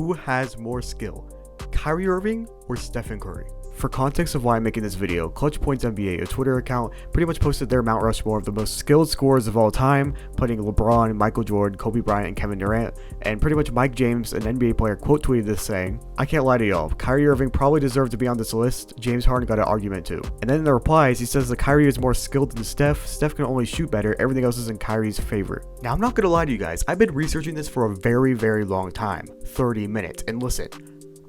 who has more skill, Kyrie Irving or Stephen Curry? For context of why I'm making this video, Clutch Points NBA, a Twitter account, pretty much posted their Mount Rushmore of the most skilled scorers of all time, putting LeBron, Michael Jordan, Kobe Bryant, and Kevin Durant, and pretty much Mike James, an NBA player, quote tweeted this saying, "I can't lie to y'all, Kyrie Irving probably deserved to be on this list, James Harden got an argument too." And then in the replies, he says that Kyrie is more skilled than Steph, Steph can only shoot better, everything else is in Kyrie's favor. Now I'm not gonna lie to you guys, I've been researching this for a very, very long time, 30 minutes, and listen,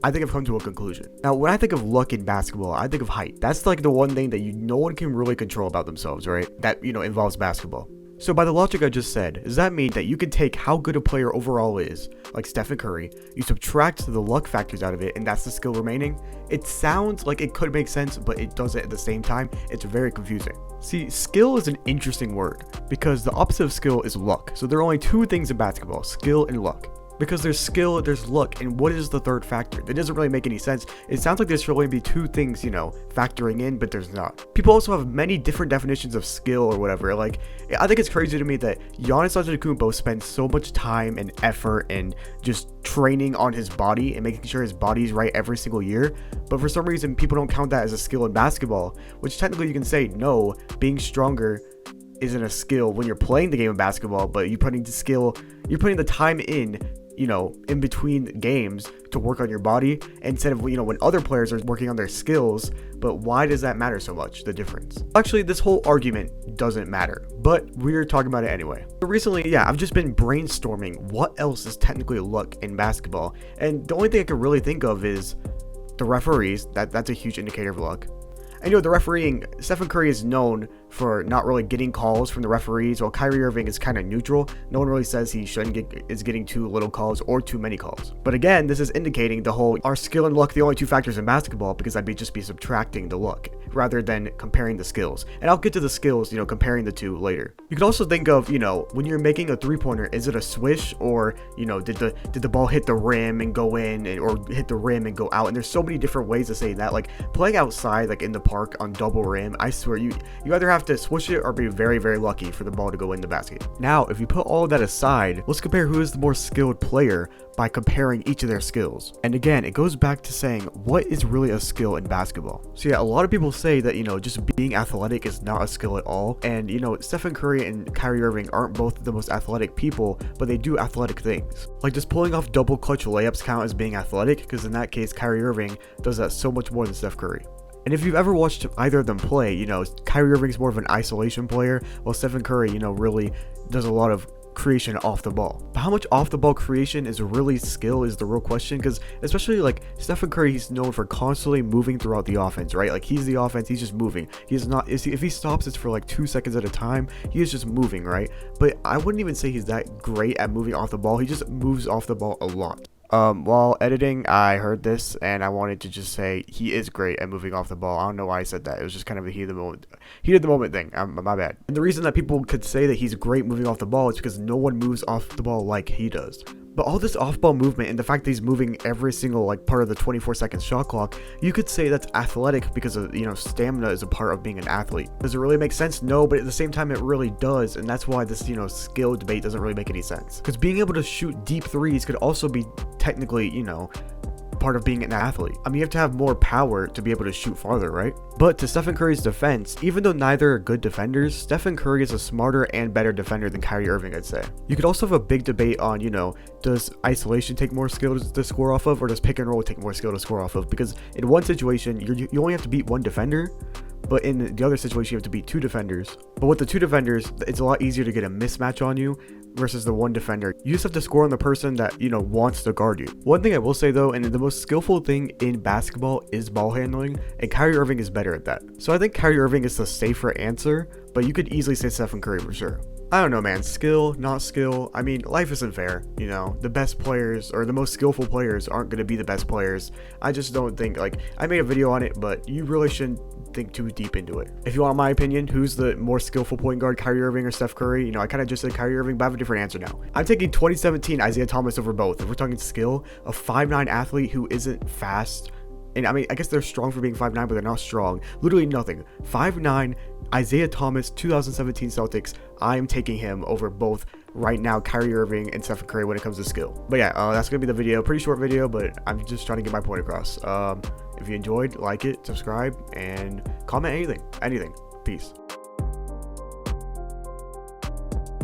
I think I've come to a conclusion. Now, when I think of luck in basketball, I think of height. That's like the one thing that no one can really control about themselves, right? That, involves basketball. So by the logic I just said, does that mean that you can take how good a player overall is, like Stephen Curry, you subtract the luck factors out of it, and that's the skill remaining? It sounds like it could make sense, but it doesn't at the same time. It's very confusing. See, skill is an interesting word, because the opposite of skill is luck. So there are only two things in basketball, skill and luck. Because there's skill, there's luck, and what is the third factor? That doesn't really make any sense. It sounds like there's really be two things, factoring in, but there's not. People also have many different definitions of skill or whatever. Like, I think it's crazy to me that Giannis Antetokounmpo spends so much time and effort and just training on his body and making sure his body's right every single year. But for some reason, people don't count that as a skill in basketball, which technically you can say, no, being stronger isn't a skill when you're playing the game of basketball, but you're putting the time in between games to work on your body instead of, when other players are working on their skills. But why does that matter so much, the difference? Actually, this whole argument doesn't matter, but we're talking about it anyway. So recently, I've just been brainstorming what else is technically luck in basketball. And the only thing I can really think of is the referees. That's a huge indicator of luck. And the refereeing, Stephen Curry is known for not really getting calls from the referees, while Kyrie Irving is kind of neutral. No one really says he is getting too little calls or too many calls. But again, this is indicating the whole, are skill and luck the only two factors in basketball? Because I'd just be subtracting the luck rather than comparing the skills. And I'll get to the skills, comparing the two later. You could also think of, when you're making a three-pointer, is it a swish or, did the ball hit the rim and go in or hit the rim and go out? And there's so many different ways to say that. Like playing outside, like in the park on double rim, I swear you either have to swish it or be very, very lucky for the ball to go in the basket. Now, if you put all of that aside, let's compare who is the more skilled player by comparing each of their skills. And again, it goes back to saying, what is really a skill in basketball? So a lot of people say that, just being athletic is not a skill at all. And, Stephen Curry and Kyrie Irving aren't both the most athletic people, but they do athletic things. Like, does pulling off double clutch layups count as being athletic? Because in that case, Kyrie Irving does that so much more than Steph Curry. And if you've ever watched either of them play, Kyrie Irving's more of an isolation player, while Stephen Curry, really does a lot of creation off the ball. But how much off the ball creation is really skill is the real question, because especially like Stephen Curry, he's known for constantly moving throughout the offense, right? Like he's the offense, he's just moving. If he stops, it's for like 2 seconds at a time. He is just moving, right? But I wouldn't even say he's that great at moving off the ball. He just moves off the ball a lot. While editing, I heard this and I wanted to just say he is great at moving off the ball. I don't know why I said that. It was just kind of a heat of the moment thing. My bad. And the reason that people could say that he's great moving off the ball is because no one moves off the ball like he does. But all this off-ball movement and the fact that he's moving every single part of the 24-second shot clock, you could say that's athletic because of, stamina is a part of being an athlete. Does it really make sense? No, but at the same time, it really does. And that's why this, skill debate doesn't really make any sense. Because being able to shoot deep threes could also be technically, part of being an athlete. I mean, you have to have more power to be able to shoot farther, right? But to Stephen Curry's defense, even though neither are good defenders, Stephen Curry is a smarter and better defender than Kyrie Irving, I'd say. You could also have a big debate on, does isolation take more skill to score off of, or does pick and roll take more skill to score off of? Because in one situation, you only have to beat one defender, but in the other situation, you have to beat two defenders. But with the two defenders, it's a lot easier to get a mismatch on you versus the one defender. You just have to score on the person that, wants to guard you. One thing I will say though, and the most skillful thing in basketball is ball handling, and Kyrie Irving is better at that. So I think Kyrie Irving is the safer answer, but you could easily say Stephen Curry for sure. I don't know, man. Skill, not skill. I mean, life isn't fair, The best players or the most skillful players aren't going to be the best players. I just don't think, I made a video on it, but you really shouldn't think too deep into it. If you want my opinion, who's the more skillful point guard, Kyrie Irving or Steph Curry? I kind of just said Kyrie Irving, but I have a different answer now. I'm taking 2017 Isaiah Thomas over both. If we're talking skill, a 5'9" athlete who isn't fast, and I mean, I guess they're strong for being 5'9", but they're not strong. Literally nothing. 5'9", Isaiah Thomas, 2017 Celtics. I'm taking him over both right now Kyrie Irving and Steph Curry when it comes to skill. But yeah, that's gonna be the video. Pretty short video, but I'm just trying to get my point across. If you enjoyed, like it, subscribe, and comment anything. Peace.